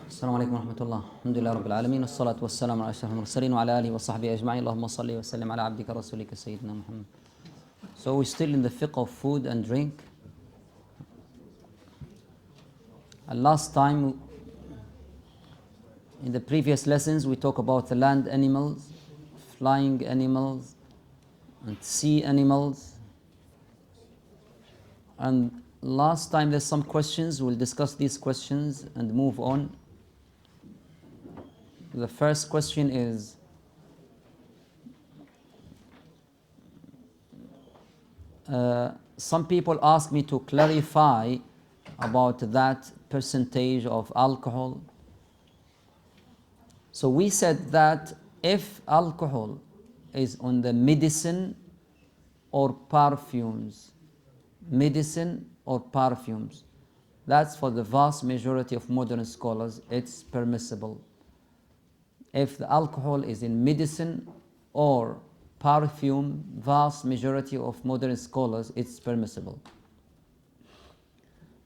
السلام عليكم ورحمة الله. الحمد لله رب العالمين والصلاة والسلام على أشرف المرسلين وعلى آله وصحبه أجمعين. اللهم صل وسلم على عبدك رسولك سيدنا محمد. So we're still in the fiqh of food and drink. And last time, in the previous lessons, we talked about the land animals, flying animals, and sea animals. And last time there's some questions. We'll discuss these questions and move on. The first question is, some people ask me to clarify about that percentage of alcohol. So we said that if alcohol is on the medicine or perfumes, that's for the vast majority of modern scholars, it's permissible. If the alcohol is in medicine or perfume, vast majority of modern scholars, it's permissible.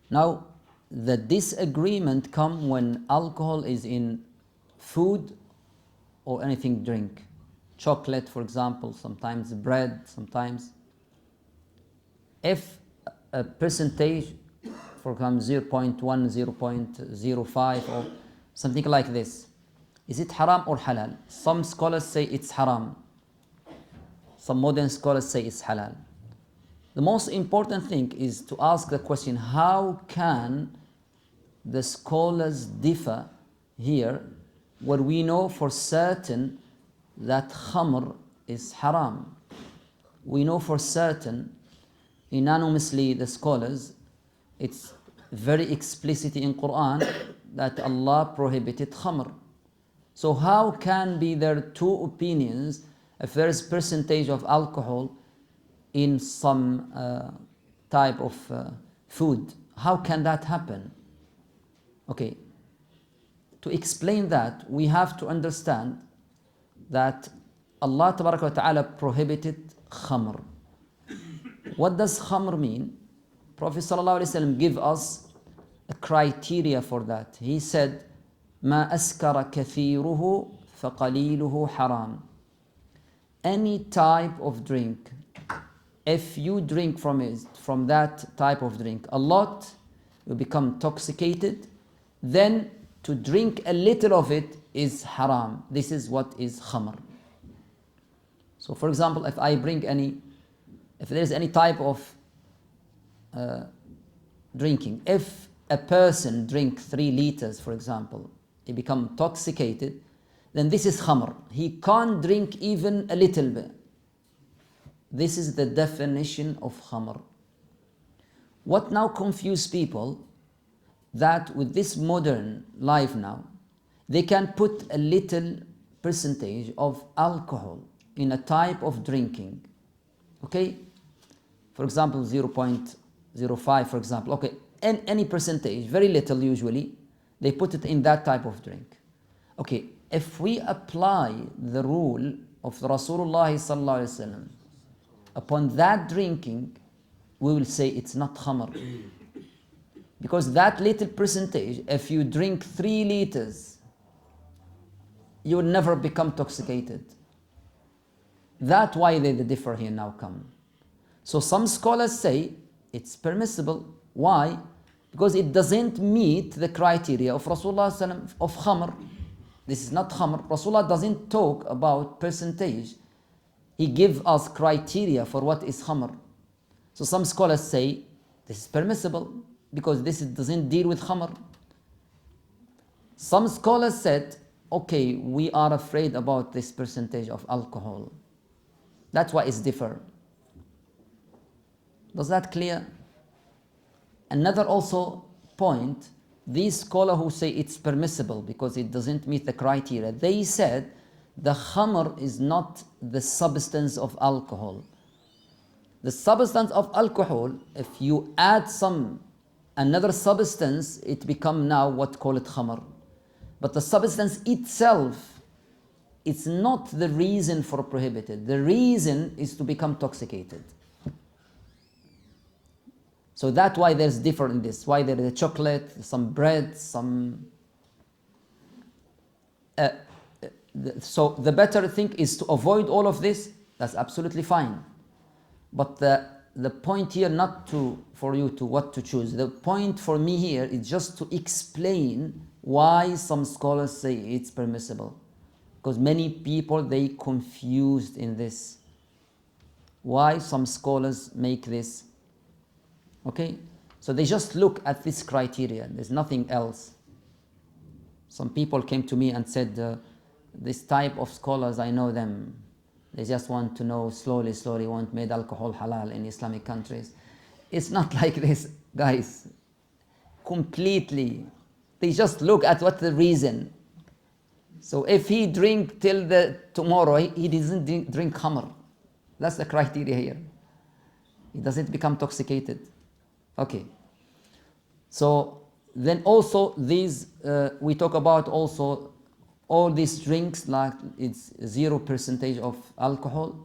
Now, the disagreement comes when alcohol is in food or anything drink. Chocolate, for example, sometimes bread, sometimes. If a percentage, for example, 0.1, 0.05 or something like this, is it haram or halal? Some scholars say it's haram. Some modern scholars say it's halal. The most important thing is to ask the question, how can the scholars differ here where we know for certain that khamr is haram? We know for certain, unanimously the scholars, it's very explicit in Quran that Allah prohibited khamr. So how can be there two opinions if there is percentage of alcohol in some type of food? How can that happen? Okay, to explain that, we have to understand that Allah Tabaraka wa Ta'ala prohibited khamr. What does khamr mean? Prophet Sallallahu Alaihi Wasallam give us a criteria for that. He said, ما أسكر كثيره فقليله حرام. Any type of drink, if you drink from that type of drink a lot, you become intoxicated, then to drink a little of it is haram. This is what is khamr. So for example, if there is any type of drinking, if a person drink 3 liters, for example, he become intoxicated, then this is khamr. He can't drink even a little bit. This is the definition of khamr. What now confuse people, that with this modern life now, they can put a little percentage of alcohol in a type of drinking. Okay? For example, 0.05, for example. Okay, any percentage, very little usually, they put it in that type of drink. Okay, if we apply the rule of Rasulullah sallallahu alaihi wasallam upon that drinking, we will say it's not khamr. Because that little percentage, if you drink 3 liters, you will never become intoxicated. That's why the differ here now come. So some scholars say it's permissible. Why? Because it doesn't meet the criteria of Rasulullah sallam of khamr. This is not khamr. Rasulullah doesn't talk about percentage. He gives us criteria for what is khamr. So some scholars say this is permissible because this doesn't deal with khamr. Some scholars said, okay, we are afraid about this percentage of alcohol. That's why it's different. Does that clear? Another also point, these scholars who say it's permissible because it doesn't meet the criteria, they said the khamr is not the substance of alcohol. The substance of alcohol, if you add another substance, it become now what call it khamr. But the substance itself, it's not the reason for prohibited. The reason is to become intoxicated. So that's why there's difference in this. Why there is a chocolate, some bread, some So the better thing is to avoid all of this. That's absolutely fine. But the point here not to for you to what to choose. The point for me here is just to explain why some scholars say it's permissible. Because many people, they confused in this. Why some scholars make this. Okay? So they just look at this criteria. There's nothing else. Some people came to me and said, this type of scholars, I know them. They just want to know slowly, want made alcohol halal in Islamic countries. It's not like this, guys. Completely. They just look at what the reason. So if he drink till tomorrow, he doesn't drink khamr. That's the criteria here. He doesn't become intoxicated. Okay. So then also these, we talk about also all these drinks like it's 0% of alcohol.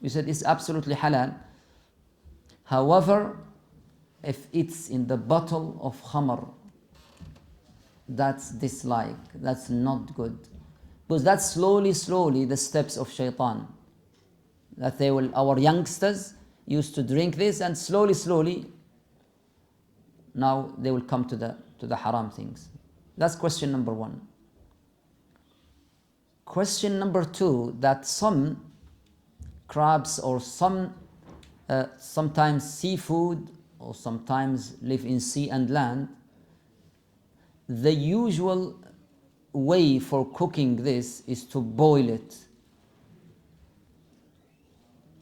We said it's absolutely halal. However, if it's in the bottle of khamr, that's disliked. That's not good. Because that's slowly the steps of shaitan. That our youngsters used to drink this, and slowly, now they will come to the haram things. That's question number one. Question number two, that some crabs or sometimes seafood or sometimes live in sea and land, the usual way for cooking this is to boil it.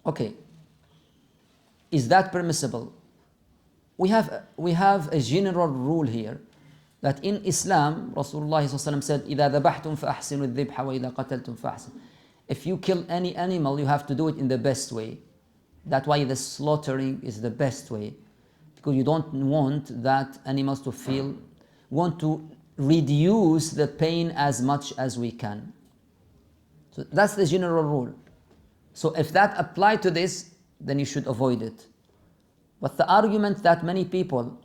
Okay, is that permissible? We have a general rule here that in Islam, Rasulullah said, إِذَا ذَبَحْتُمْ فَأَحْسِنُوا الذِّبْحَ وَإِذَا قَتَلْتُمْ فَأَحْسِنُوا. If you kill any animal, you have to do it in the best way. That's why the slaughtering is the best way. Because you don't want that animals to want to reduce the pain as much as we can. So that's the general rule. So if that applies to this, then you should avoid it. But the argument that many people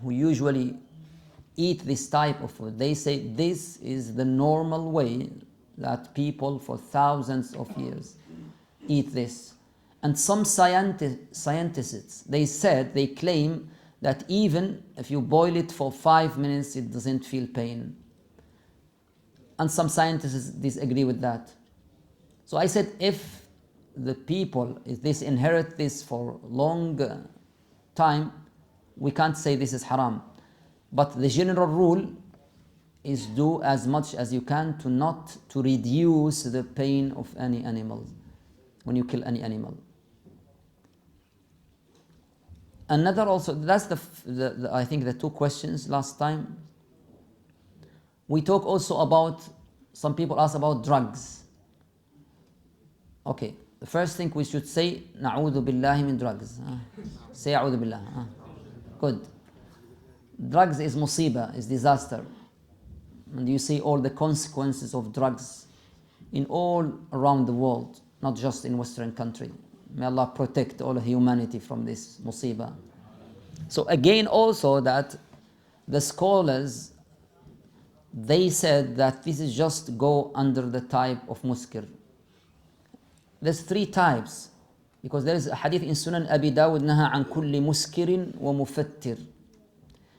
who usually eat this type of food, they say this is the normal way that people for thousands of years eat this. And some scientists, they claim that even if you boil it for 5 minutes, it doesn't feel pain. And some scientists disagree with that. So I said, if the people, if they inherit this for long time, we can't say this is haram. But the general rule is do as much as you can to reduce the pain of any animal when you kill any animal. Another also, that's I think the two questions last time. We talk also about, some people ask about drugs. Okay, the first thing we should say, na'udhu billahi min drugs. Say a'udhu billah. Good. Drugs is musibah, is disaster. And you see all the consequences of drugs in all around the world, not just in Western country. May Allah protect all humanity from this musibah. So again also that the scholars, they said that this is just go under the type of muskir. There's 3 types, because there is a hadith in Sunan Abi Dawud, naha an kulli muskirin wa mufattir.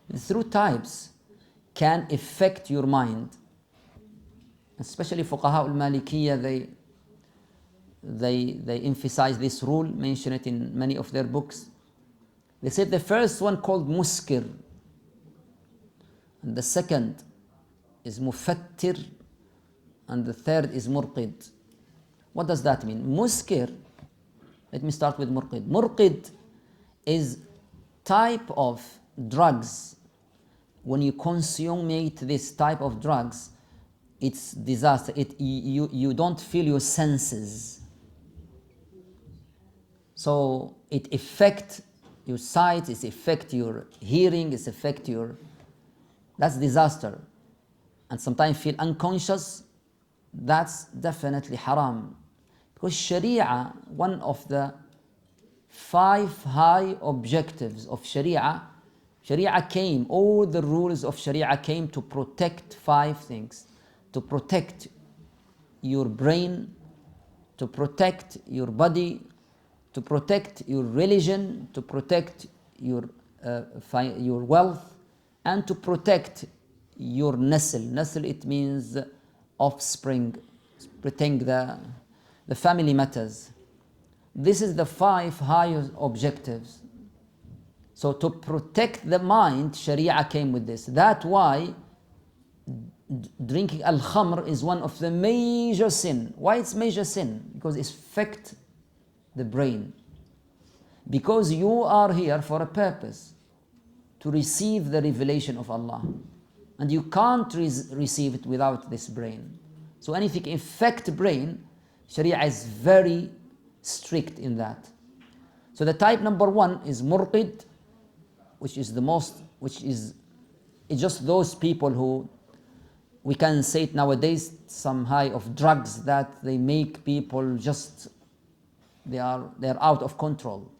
The 3 types can affect your mind. Especially fuqaha al-Malikiyya, they emphasize this rule, mention it in many of their books. They said the first one called muskir, and the second is mufattir, and the third is murqid. What does that mean? Muskir, let me start with murqid. Murqid is type of drugs. When you consummate this type of drugs, it's disaster. You don't feel your senses. So it affects your sight, it affects your hearing, it affects your... That's disaster. And sometimes feel unconscious. That's definitely haram. Because Sharia, one of the 5 high objectives of Sharia came, all the rules of Sharia came to protect 5 things. to protect your brain, to protect your body, to protect your religion, to protect your wealth, and to protect your nasl. Nasl, it means offspring, protect the family matters. This is the 5 highest objectives. So to protect the mind, Sharia came with this. That's why drinking al-khamr is one of the major sin. Why it's major sin? Because it affects the brain. Because you are here for a purpose, to receive the revelation of Allah. And you can't receive it without this brain. So anything affect brain, Sharia is very strict in that. So the type number 1 is murqid, which is it's just those people who, we can say it nowadays, some high of drugs that they make people just, they're out of control.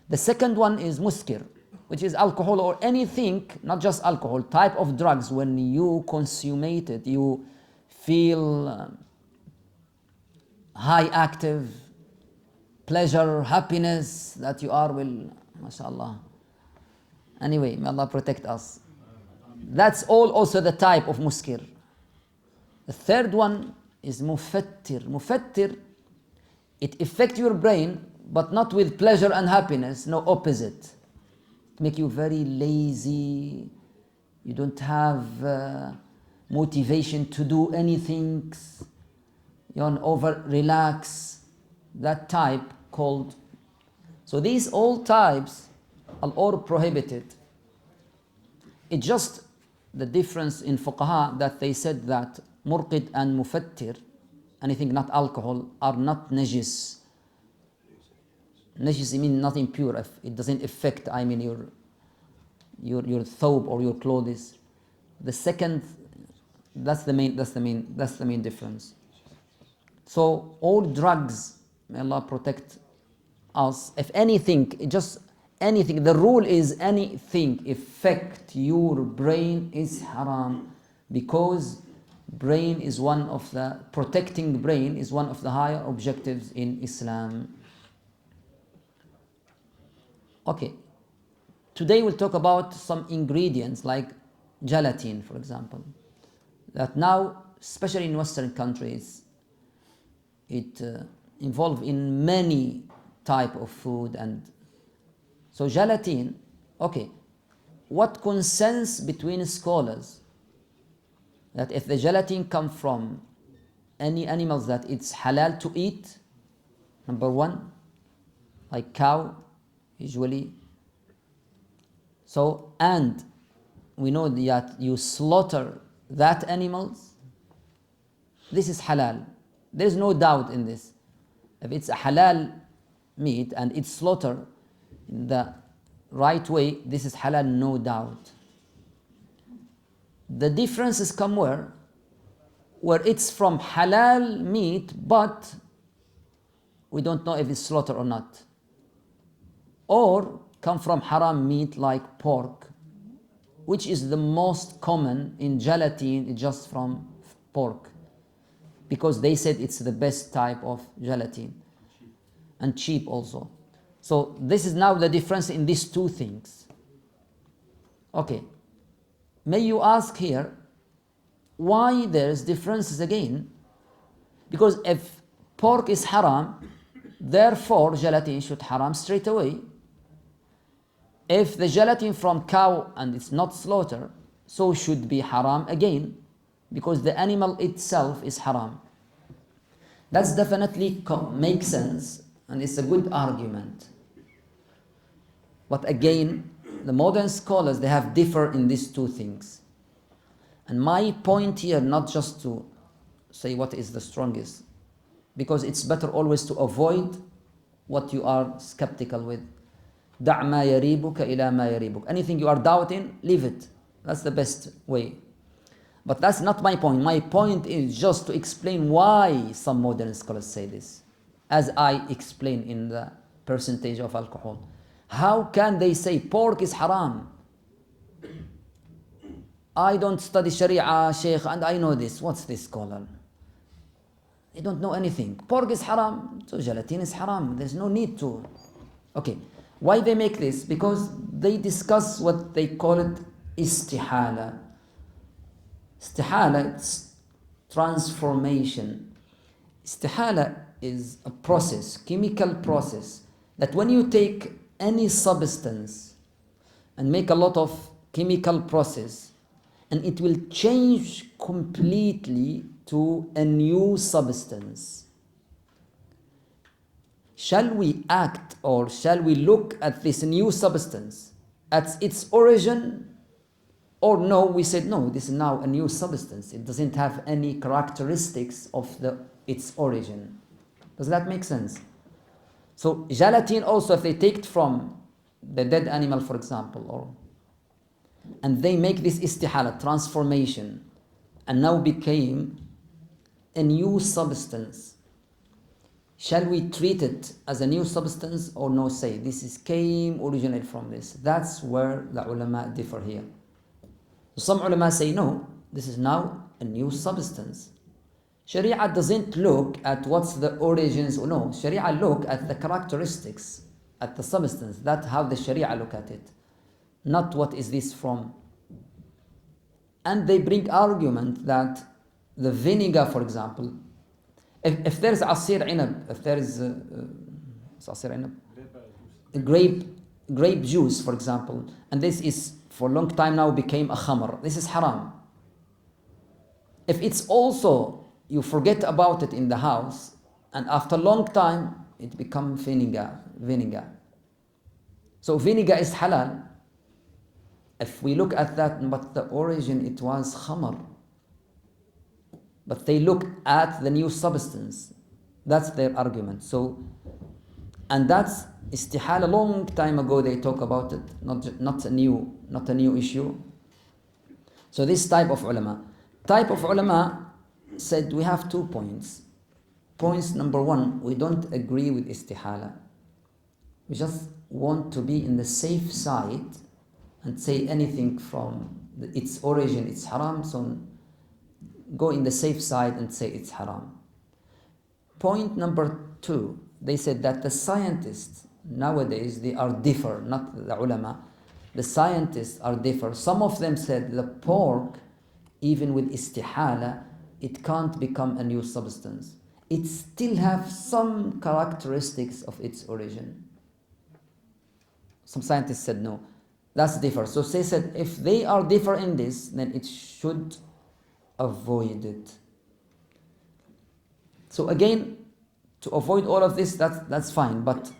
The second one is muskir, which is alcohol or anything, not just alcohol, type of drugs. When you consummate it, you feel high active, pleasure, happiness, that you are, well, mashallah. Anyway, may Allah protect us. That's all also the type of muskir. The third one is mufattir. Mufattir, it affects your brain, but not with pleasure and happiness, no, opposite. It makes you very lazy, you don't have motivation to do anything, you over relax, that type called. So these all types are all prohibited. It's just the difference in fuqaha that they said that murqid and mufattir, anything not alcohol, are not najis. Najis means nothing pure. It doesn't affect, I mean, your thawb or your clothes. The second, that's the main difference. So all drugs, may Allah protect us. If anything, just anything, the rule is anything affect your brain is haram, because brain is one of the, protecting brain is one of the higher objectives in Islam. Okay, today we'll talk about some ingredients like gelatin, for example, that now, especially in Western countries, it involved in many type of food. And so gelatin, okay, what consensus between scholars that if the gelatin come from any animals that it's halal to eat, number 1, like cow, usually. So, and we know that you slaughter that animals, this is halal. There is no doubt in this. If it's a halal meat and it's slaughtered in the right way, this is halal, no doubt. The differences come where it's from halal meat, but we don't know if it's slaughtered or not. Or come from haram meat like pork, which is the most common in gelatin, just from pork, because they said it's the best type of gelatin and cheap also. So this is now the difference in these two things. Okay, may you ask here why there's differences again? Because if pork is haram, therefore gelatin should haram straight away. If the gelatin from cow and it's not slaughtered, so should be haram again, because the animal itself is haram. That's definitely makes sense, and it's a good argument. But again, the modern scholars, they have differed in these two things. And my point here, not just to say what is the strongest, because it's better always to avoid what you are skeptical with. دع ما يريبك إلى ما يريبك. Anything you are doubting, leave it. That's the best way. But that's not my point. My point is just to explain why some modern scholars say this, as I explained in the percentage of alcohol. How can they say pork is haram? I don't study Sharia, Sheikh, and I know this. What's this scholar? They don't know anything. Pork is haram, so gelatin is haram. There's no need to. Okay. Why they make this? Because they discuss what they call it istihala. Istihala, it's transformation. Istihala is a process, chemical process, that when you take any substance and make a lot of chemical process, and it will change completely to a new substance. Shall we act or shall we look at this new substance at its origin, or no, we said no, this is now a new substance. It doesn't have any characteristics of its origin. Does that make sense? So gelatin also, if they take it from the dead animal, for example, and they make this istihala, transformation, and now became a new substance. Shall we treat it as a new substance or no, say this came originally from this? That's where the ulama differ here. Some ulama say no, this is now a new substance. Sharia doesn't look at what's the origins, or no, Sharia look at the characteristics, at the substance. That's how the Sharia look at it, not what is this from. And they bring argument that the vinegar, for example, if there's asir inab, if there is asir inab, grape juice, for example, and this is for a long time now became a khamr, this is haram. If it's also, you forget about it in the house, and after a long time it becomes vinegar. So vinegar is halal. If we look at that, but the origin it was khamr. But they look at the new substance. That's their argument. So, and that's istihala. A long time ago they talk about it, not a new issue. So this type of ulama said we have 2 points. Points number one, we don't agree with istihala. We just want to be in the safe side and say anything from its origin, it's haram, so go in the safe side and say it's haram. Point number two, they said that the scientists nowadays, they are differ, not the ulama. The scientists are differ. Some of them said the pork, even with istihala, it can't become a new substance. It still have some characteristics of its origin. Some scientists said no. That's differ. So they said if they are differ in this, then it should avoid it. So again, to avoid all of this, that's fine. But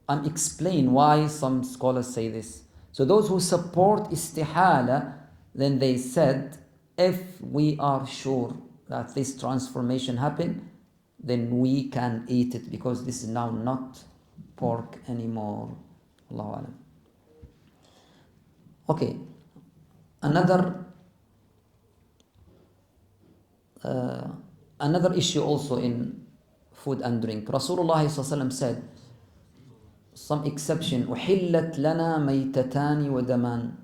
I'm explain why some scholars say this. So those who support istihala, then they said, if we are sure that this transformation happened, then we can eat it because this is now not pork anymore. Allahu Alam. Okay, another issue also in food and drink. Rasulullah ﷺ said, some exception, أحلت لنا ميتتان ودمان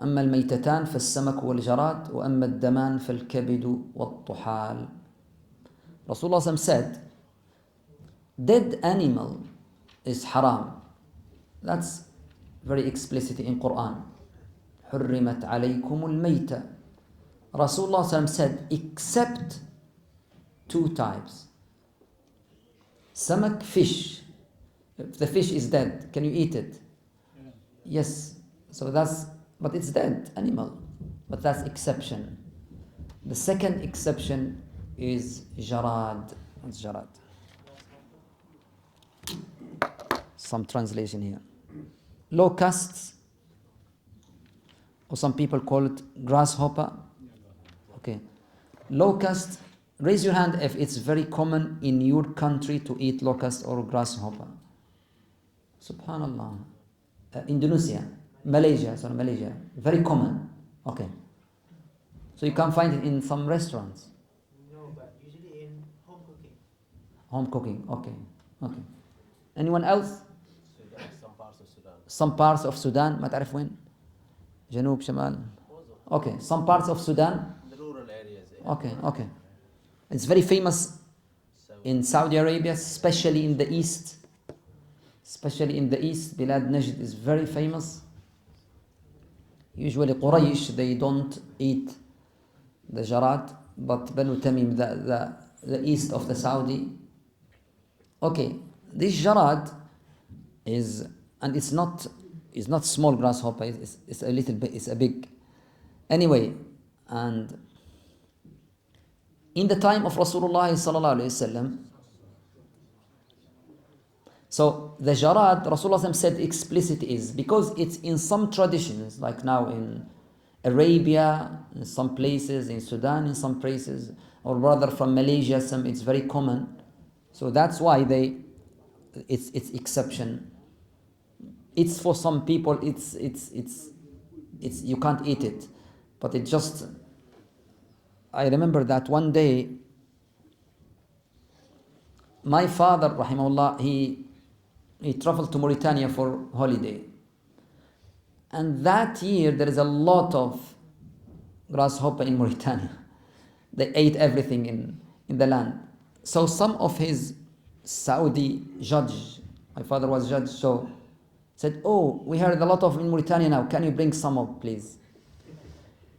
أما الميتتان فالسمك والجراد وأما الدمان فالكبد والطحال. Rasulullah ﷺ said, dead animal is haram. That's very explicit in Quran. حرمت عليكم الميتة. Rasulullah ﷺ said, except two types. Samak, fish. If the fish is dead, can you eat it? Yes. So but it's dead animal. But that's exception. The second exception is jarad. What's jarad? Some translation here. Locusts, or some people call it grasshopper. Okay. Locust, raise your hand if it's very common in your country to eat locust or grasshopper. Subhanallah. Indonesia, Malaysia, very common. Okay. So you can find it in some restaurants. No, but usually in home cooking. Home cooking, okay. Anyone else? Sudan, some parts of Sudan. Some parts of Sudan, ما تعرف وين؟ جنوب شمال. Okay, some parts of Sudan. The rural areas. Okay, okay. It's very famous in Saudi Arabia, especially in the east. Especially in the east, Bilad Najd is very famous. Usually Quraysh, they don't eat the jarad, but Banu Tamim, the east of the Saudi. Okay, this jarad is, and it's not small grasshopper, it's a little bit, it's a big. Anyway, and in the time of Rasulullah sallallahu alaihi wasallam, so the jarad, Rasulullah said explicit is because it's in some traditions, like now in Arabia, in some places, in Sudan, in some places, or rather from Malaysia, some it's very common. So that's why it's exception. It's for some people, it's you can't eat it, but it just. I remember that one day, my father, rahimahullah, he traveled to Mauritania for holiday. And that year, there is a lot of grasshopper in Mauritania. They ate everything in the land. So some of his Saudi judge, my father was judge, so said, oh, we heard a lot of in Mauritania now, can you bring some of, please?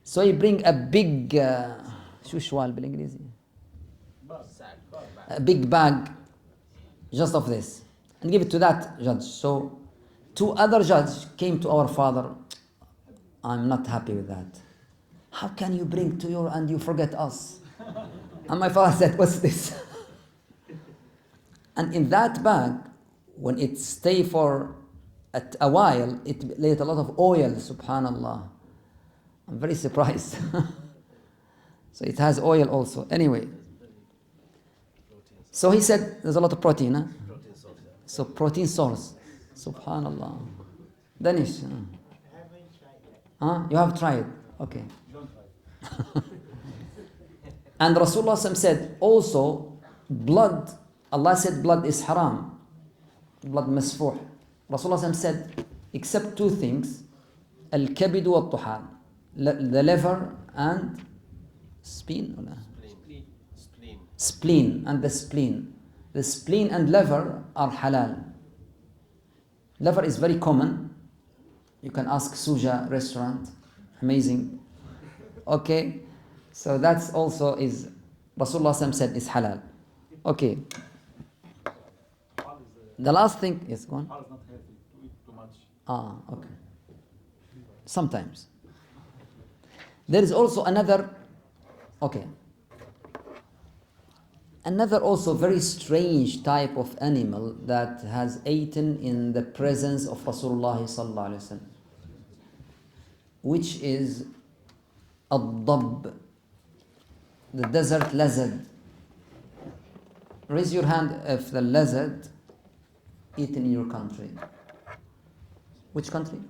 So he bring a big, شو شوال بالإنجليزي? A big bag just of this and give it to that judge. So two other judges came to our father. I'm not happy with that. How can you bring to your and you forget us? And my father said, what's this? And in that bag, when it stay for a while, it laid a lot of oil, subhanallah. I'm very surprised. So it has oil also. Anyway. So he said, there's a lot of protein. Huh? So protein source. Subhanallah. Danish. I haven't tried yet. Huh? You have tried. Okay. And Rasulullah said also, blood, Allah said blood is haram. Blood masfuh. Rasulullah said, except two things, al-kabid wa al-tuhan. The liver and spleen. Spleen and the spleen. The spleen and liver are halal. Liver is very common. You can ask Suja restaurant. Amazing. Okay. So that's also is Rasulullah said is halal. Okay. The last thing is go on. Halal is not healthy to eat too much. Ah, okay. Sometimes. There is also another, okay. Another also very strange type of animal that has eaten in the presence of Rasulullah sallallahu alaihi wasallam, which is ad-dab, the desert lizard. Raise your hand if the lizard eaten in your country. Which country?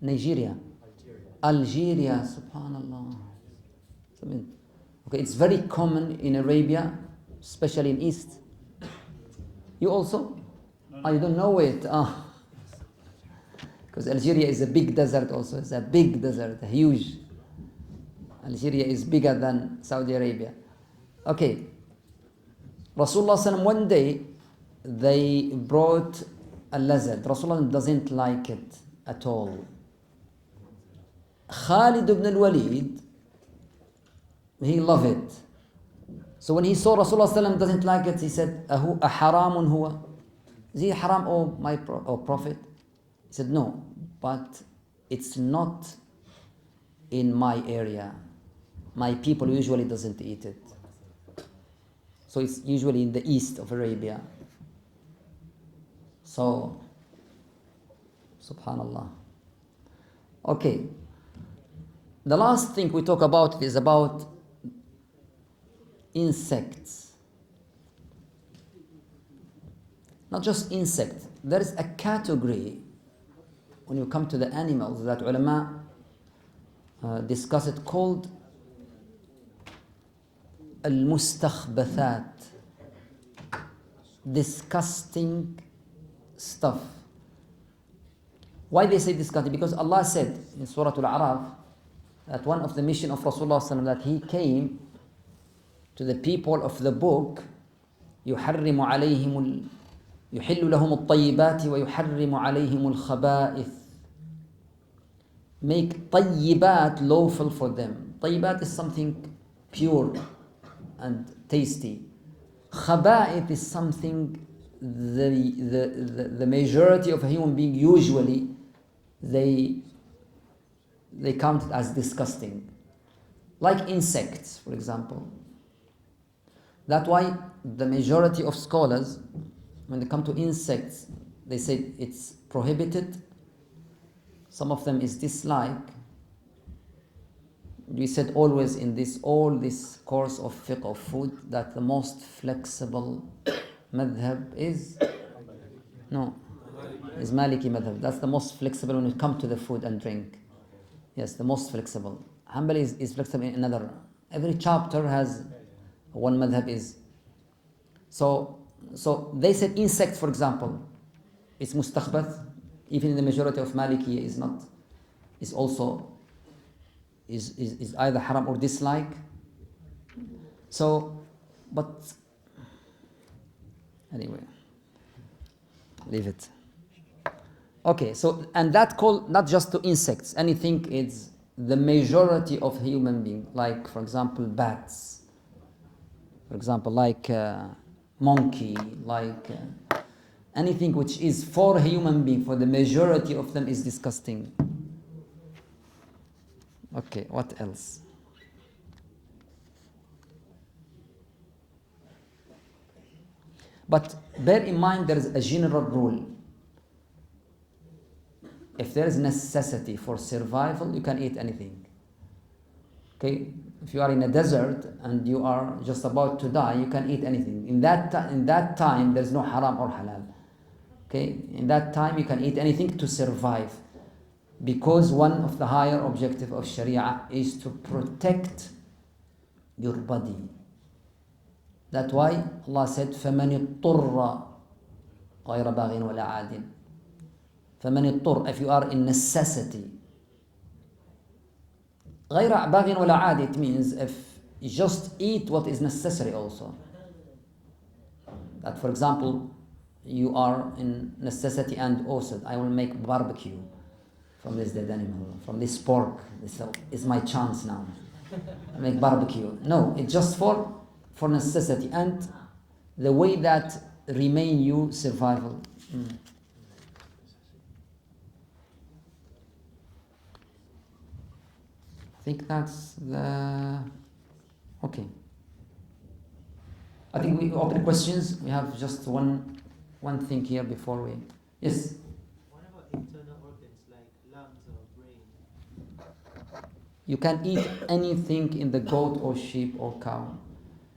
Nigeria. Algeria, subhanallah. Okay, it's very common in Arabia, especially in East. You also? I don't know it. Because Algeria is a big desert also. It's a big desert, huge. Algeria is bigger than Saudi Arabia. Okay. Rasulullah one day, they brought a lizard. Rasulullah doesn't like it at all. Khalid ibn al-Walid, he loved it. So when he saw Rasulullah doesn't like it, he said, haramun huwa? Is he haram, oh Prophet? He said, no, but it's not in my area. My people usually doesn't eat it. So it's usually in the east of Arabia. So, subhanallah. Okay. The last thing we talk about is about insects. Not just insects. There is a category when you come to the animals that ulama discuss it called al-mustakhbathat, disgusting stuff. Why they say disgusting? Because Allah said in Surah Al-A'raf, that one of the mission of Rasulullah sallallahu alaihi wasallam, that he came to the people of the book, يحرم عليهم يحل لهم الطيبات ويحرم عليهم الخبائث. Make طيبات lawful for them. طيبات is something pure and tasty. خبائث is something the majority of a human being usually they count it as disgusting. Like insects, for example. That's why the majority of scholars, when they come to insects, they say it's prohibited. Some of them is dislike. We said always in all this course of fiqh of food that the most flexible madhab is Maliki madhab. That's the most flexible when it comes to the food and drink. Yes, the most flexible. Hanbali is flexible in another. Every chapter has one madhab is. So they said insect, for example, is mustakhbath. Even in the majority of Maliki is not, is also is either haram or dislike. So, but anyway, leave it. Okay, so and that call not just to insects. Anything is the majority of human being, like for example bats, for example like monkey, like anything which is for a human being, for the majority of them is disgusting. Okay, what else? But bear in mind there is a general rule. If there is necessity for survival, you can eat anything. Okay, if you are in a desert and you are just about to die, you can eat anything. In that time, there is no haram or halal. Okay, in that time you can eat anything to survive, because one of the higher objective of Sharia is to protect your body. That's why Allah said, فَمَنِ اضْطُرَّ غَيْرَ بَاغٍ وَلَا عَادٍ. فَمَنِ اضْطُرَّ, if you are in necessity. غَيْرَ بَاغٍ وَلَا عَادٍ, it means if you just eat what is necessary also. That for example, you are in necessity and also I will make barbecue from this dead animal, from this pork. This is my chance now. I make barbecue. No, it's just for necessity and the way that remain you survival. I think that's the okay. I think we open questions. We have just one thing here before we. Yes. What about internal organs like lungs or brain? You can eat anything in the goat or sheep or cow.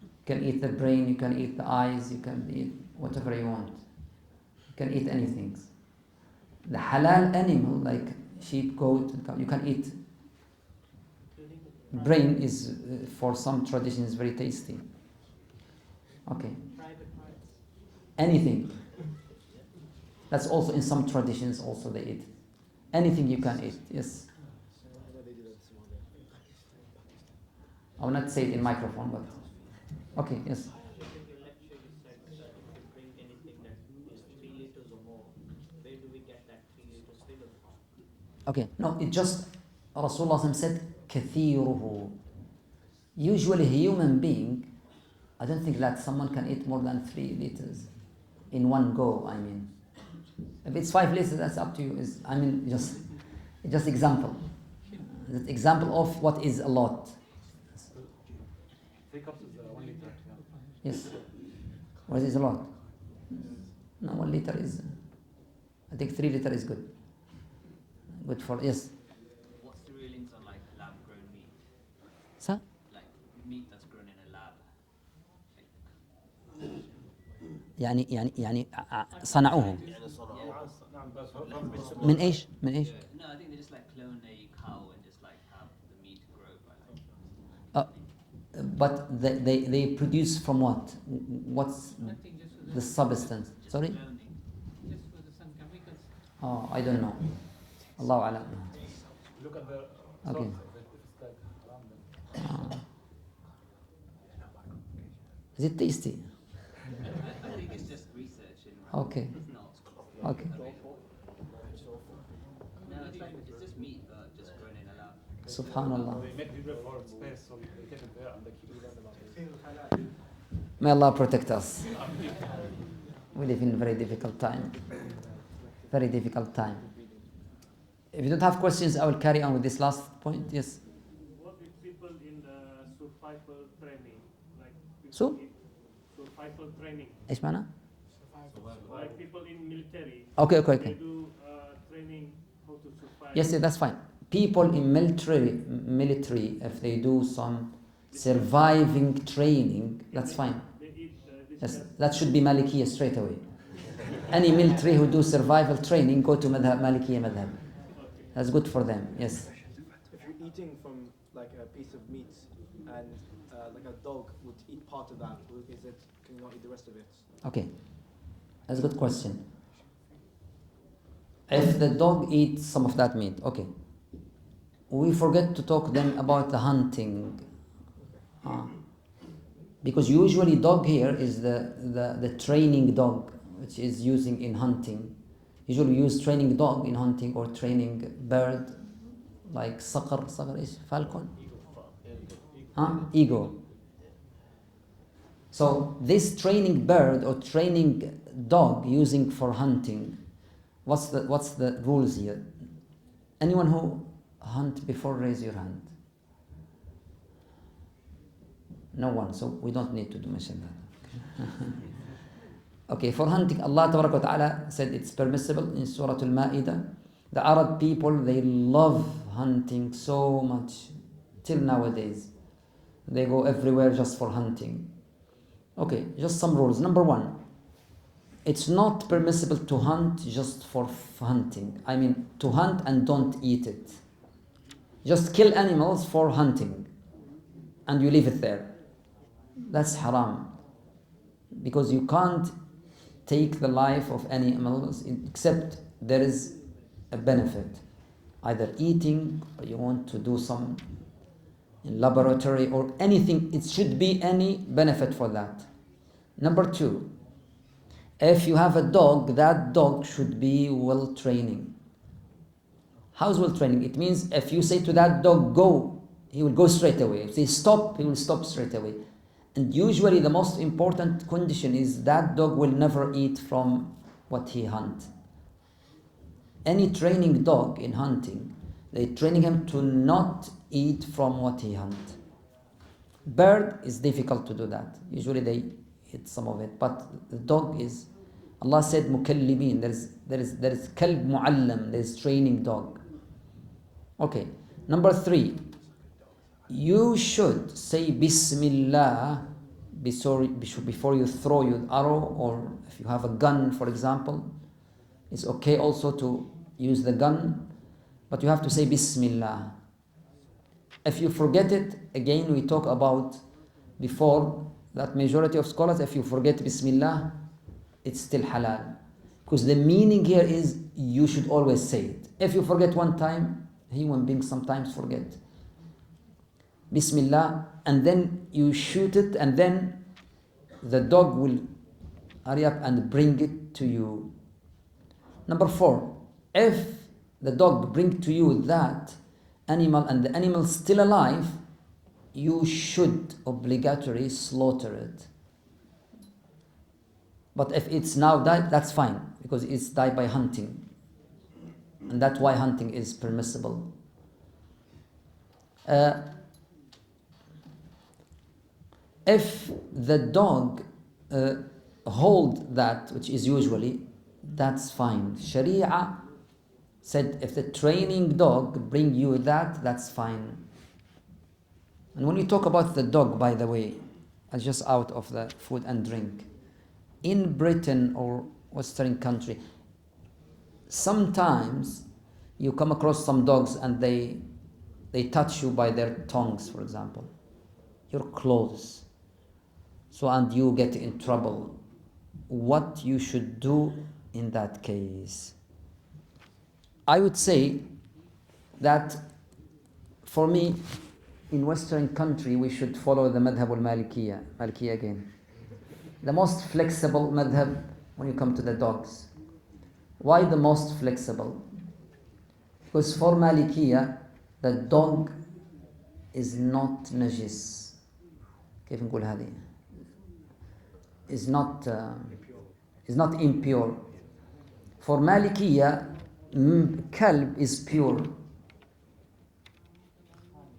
You can eat the brain, you can eat the eyes, you can eat whatever you want. You can eat anything. The halal animal like sheep, goat, and cow, you can eat. Brain is for some traditions very tasty. Okay. Private parts. Anything. That's also in some traditions also they eat. Anything you can eat, yes. I will not say it in microphone, but okay, yes. In your lecture you said that if you drink anything that is 3 liters or more, where do we get that 3 liters figure from? Okay, no, it just Rasulullah said كثيره. Usually a human being, I don't think that someone can eat more than 3 liters in one go. I mean, if it's 5 liters, that's up to you. Just example. That example of what is a lot. 3 cups is 1 liter. Yeah. Yes. What is a lot? No, 1 liter is. I think 3 liter is good. Good for yes. What's the rulings on like lab-grown meat? Sir? Like meat that's grown in a lab. يعني صنعوه من ايش؟ من ايش؟ No, I think they just like clone a cow and just like have the meat grow by like. But they produce from what? What's Nothing, just for the substance? Sorry? Cloning. just for some chemicals. Oh, I don't know. Allahu Alam. Look at the Okay. source. If it's Is it tasty? I think it's just research in Okay. It's not. Okay. No, it's like it's just meat, just grown in a lab. Subhanallah. They make people for space, so they take it there and they keep it. May Allah protect us. We live in a very difficult time. Very difficult time. If you don't have questions, I will carry on with this last point. Yes. What if people in the survival training, like people So? in survival training, إيش معنى؟ like people in military, Okay, they okay. do training how to survive. Yes, that's fine. People in military, if they do some surviving training, that's fine. They eat Yes, this that should be Malikiya straight away. Any military who do survival training, go to Madhab Malikiya Madhab. That's good for them, yes. If you're eating from like a piece of meat and like a dog would eat part of that, can you not eat the rest of it? Okay, that's a good question. If the dog eats some of that meat, okay. We forget to talk then about the hunting. Because usually dog here is the training dog, which is using in hunting. Usually use training dog in hunting or training bird, like صقر إيش falcon? Eagle. So this training bird or training dog using for hunting, what's the rules here? Anyone who hunt before, raise your hand. No one, so we don't need to mention that. Okay, for hunting, Allah Tabaraka wa Ta'ala said it's permissible in Surah Al-Ma'idah. The Arab people, they love hunting so much till nowadays. They go everywhere just for hunting. Okay, just some rules. Number one, it's not permissible to hunt just for hunting. I mean, to hunt and don't eat it. Just kill animals for hunting and you leave it there. That's haram. Because you can't take the life of any animals except there is a benefit. Either eating, or you want to do some in laboratory or anything. It should be any benefit for that. Number two, if you have a dog, that dog should be well training. How's well training? It means if you say to that dog, go, he will go straight away. If you say stop, he will stop straight away. And usually the most important condition is that dog will never eat from what he hunts. Any training dog in hunting, they're training him to not eat from what he hunts. Bird is difficult to do that. Usually they eat some of it, but the dog is, Allah said mukallibin, there is kalb muallam, there is training dog. Okay, number three, you should say Bismillah before you throw your arrow, or if you have a gun, for example, it's okay also to use the gun, but you have to say Bismillah. If you forget it, again we talk about before that majority of scholars, if you forget Bismillah, it's still halal. Because the meaning here is you should always say it. If you forget one time, human beings sometimes forget. Bismillah, and then you shoot it, and then the dog will hurry up and bring it to you. Number four, if the dog bring to you that animal and the animal is still alive, you should obligatory slaughter it. But if it's now died, that's fine, because it's died by hunting. And that's why hunting is permissible. If the dog hold that, which is usually, that's fine. Sharia said if the training dog bring you that, that's fine. And when you talk about the dog, by the way, just out of the food and drink, in Britain or Western country, sometimes you come across some dogs and they touch you by their tongues, for example, your clothes. So, and you get in trouble. What you should do in that case? I would say that for me, in Western country we should follow the madhab al-Malikiyya, Malikiyya again. The most flexible madhab when you come to the dogs. Why the most flexible? Because for Malikiyya, the dog is not najis. كيف نقول هذه؟ Is not impure. For Malikiyya, kalb is pure.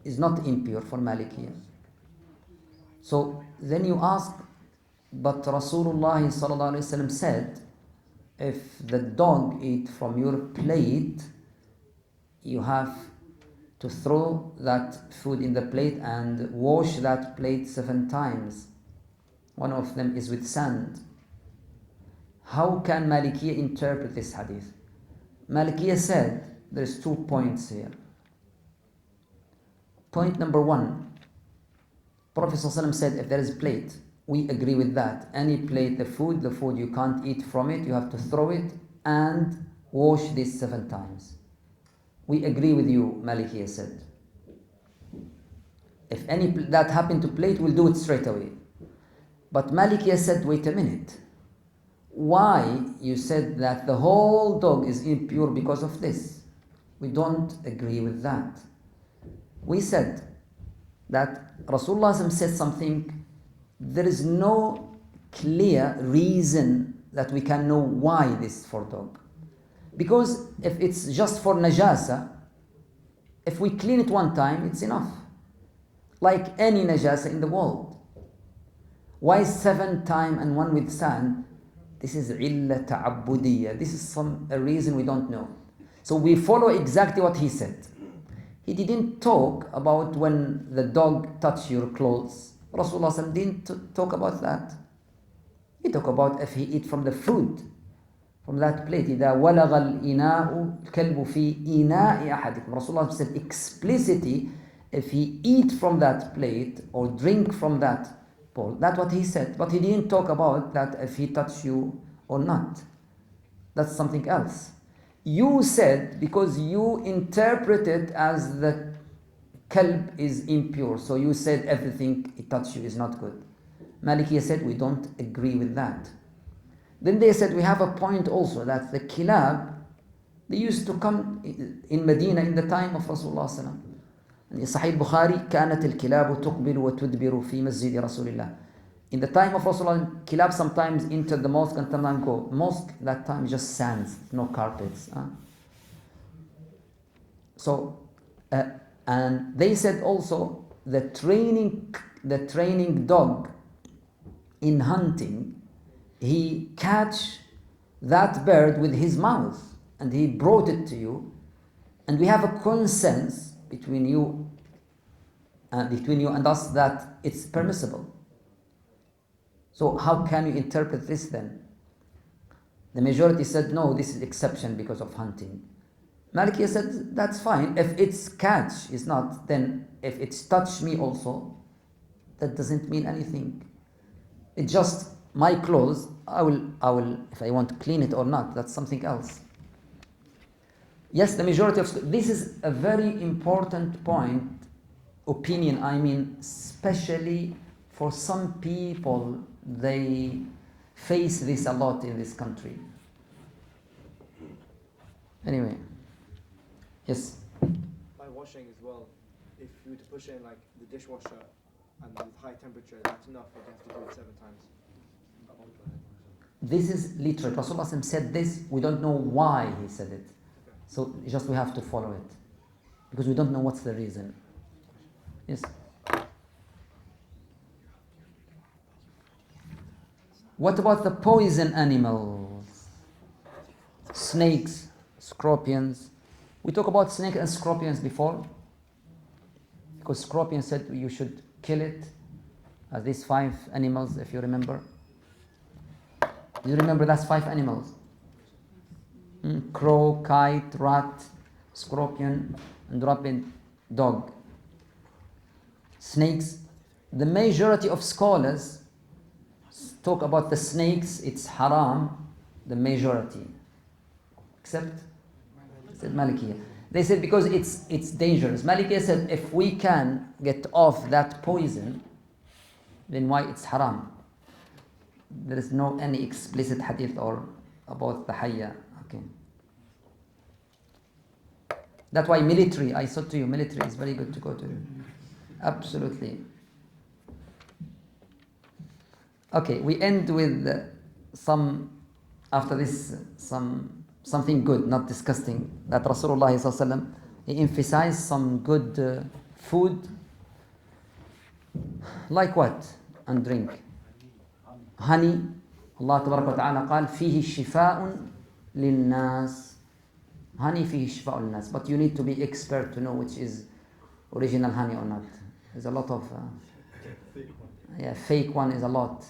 Is not impure for Malikiyya. So then you ask, but Rasulullah sallallahu alaihi wasallam said, if the dog eat from your plate, you have to throw that food in the plate and wash that plate 7 times. One of them is with sand. How can Malikiyya interpret this hadith? Malikiyya said there's 2 points here. Point number 1, Prophet ﷺ said if there is a plate, we agree with that. Any plate, the food you can't eat from it, you have to throw it and wash this 7 times. We agree with you, Malikiyya said. If any that happened to plate, we'll do it straight away. But Malikiyya said, wait a minute. Why you said that the whole dog is impure because of this? We don't agree with that. We said that Rasulullah said something, there is no clear reason that we can know why this is for dog. Because if it's just for najasa, if we clean it 1 time, it's enough. Like any najasa in the world. Why 7 times and 1 with sand? This is illa ta'abbudiyya. This is a reason we don't know. So we follow exactly what he said. He didn't talk about when the dog touched your clothes. Rasulullah didn't talk about that. He talked about if he eat from the food, from that plate. إذا ولغ الإناء الكلب في إناء أحدكم. Rasulullah said explicitly, if he eat from that plate or drink from that bowl. That's what he said. But he didn't talk about that if he touched you or not. That's something else. You said, because you interpret it as the kalb is impure, so you said everything it touched you is not good. Malikiyya said we don't agree with that. Then they said we have a point also that the kilab, they used to come in Medina in the time of Rasulullah sallallahu alaihi wasallam. In Sahih Bukhari, كانت الكلاب تقبل وتدبر في مسجد رسول الله. In the time of Rasulullah, kilab sometimes enter the mosque and sometimes go. Mosque that time just sands, no carpets. So, and they said also the training dog in hunting, he catch that bird with his mouth and he brought it to you, and we have a consensus between you and us that it's permissible. So how can you interpret this then? The majority said no, this is exception because of hunting. Malikiyya said that's fine. If it's catch, it's not. Then if it's touched me also, that doesn't mean anything. It's just my clothes. I will if I want to clean it or not, that's something else. Yes, the majority of this is a very important point, opinion. I mean, especially for some people, they face this a lot in this country. Anyway, yes. By washing as well, if you were to push it in like the dishwasher and with high temperature, that's enough. You have to do it 7 times. This is literate. Rasulullah said this. We don't know why he said it. So just we have to follow it. Because we don't know what's the reason. Yes. What about the poison animals? Snakes, scorpions. We talked about snakes and scorpions before. Because scorpion said you should kill it. As these 5 animals, if you remember. Do you remember that's 5 animals? Crow, kite, rat, scorpion, and rabbit, dog. Snakes. The majority of scholars talk about the snakes, it's haram, the majority. Except Malikiyya. They said because it's dangerous. Maliki said if we can get off that poison, then why it's haram? There is no any explicit hadith or about the hayya. Okay. That's why military, I said to you, military is very good to go to. Absolutely. Okay, we end with after this, something good, not disgusting. That Rasulullah sallallahu alaihi wasallam, he emphasized some good food. Like what? And drink. Honey. Allah tabaraka wa ta'ala قال فيه شفاء للناس. Honey فيه شفاء للناس. But you need to be expert to know which is original honey or not. There's a lot of fake one is a lot.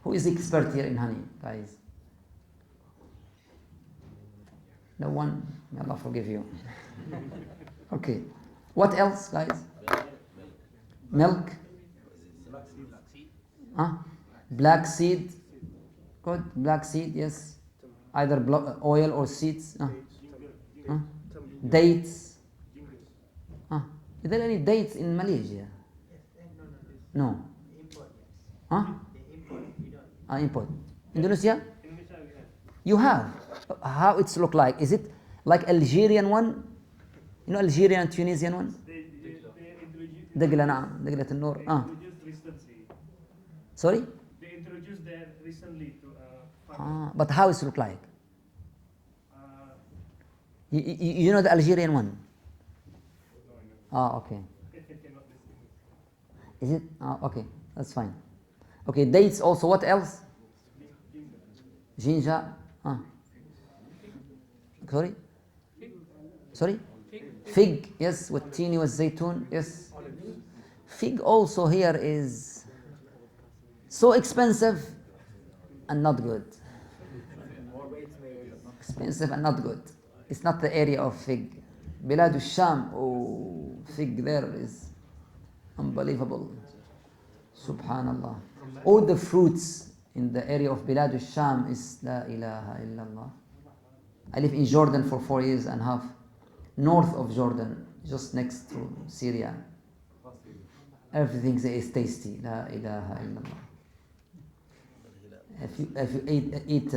Who is expert here in honey, guys? No one? May Allah forgive you. Okay. What else, guys? Milk? Black seed? Good. Black seed, yes. Either oil or seeds. Dates? Is there any dates in Malaysia? No. Import. Indonesia? You have. How it's look like? Is it like Algerian one? You know Algerian and Tunisian one? دقلة نعم دقلة النور. Sorry? They introduced that recently to but how it look like? You know the Algerian one? Okay. Is it? Okay, that's fine. Okay, dates also. What else? Ginger. Sorry? Sorry? Fig. Yes, والتين والزيتون. Yes. Fig also here is so expensive and not good. Expensive and not good. It's not the area of fig. Bilad al-Sham, fig there is unbelievable. Subhanallah. All the fruits in the area of Bilad al-Sham is La ilaha illallah. I live in Jordan for 4 years and a half. North of Jordan, just next to Syria. Everything there is tasty. La ilaha illallah. If you eat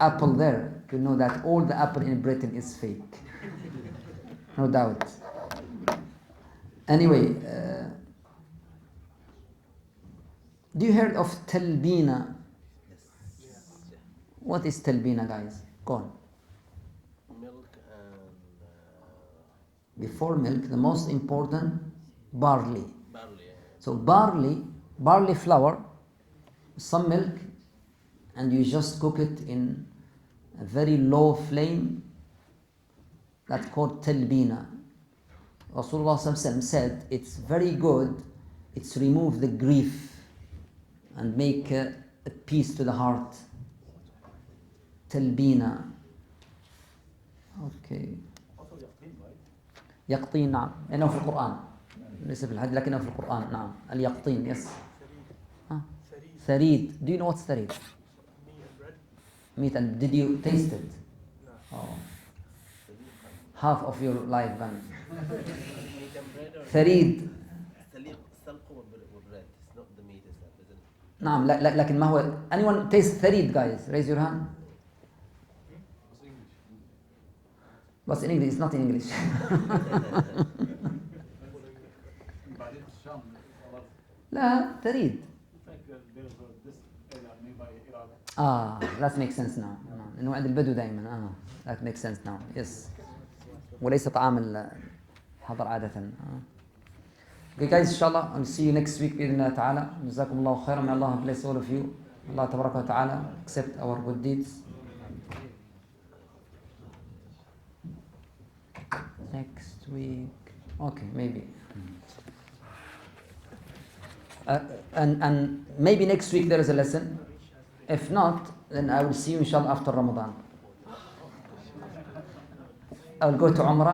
apple there, you know that all the apple in Britain is fake. No doubt. Anyway, do you heard of talbina? What is talbina, guys? Go on. Milk and before milk, the most important, barley. barley. So barley flour, some milk, and you just cook it in a very low flame. That's called talbina. Rasulullah said it's very good. It's remove the grief and make a peace to the heart. Talbina. Okay. يقطين نعم لأنه في القرآن ليس في الحديث لكنه في القرآن نعم اليقطين yes. ثريد. Do you know what's ثريد? Meat. And did you taste it? No. Half of your life then. ثريد. It's not the meat itself, isn't it? نعم لكن ما هو anyone taste ثريد, guys? Raise your hand. But in English, it's not in English. لا ثريد. That makes sense now. إنه عند البدو دائما. That makes sense now. Yes. وليس طعام الحضر عادة. Okay guys, inshallah, I'll see you next week بإذن الله تعالى. جزاكم الله خيرا. May Allah bless all of you. Allah تبارك وتعالى accept our good deeds. Next week, okay, maybe. And maybe next week there is a lesson. If not, then I will see you inshallah after Ramadan. I will go to Umrah.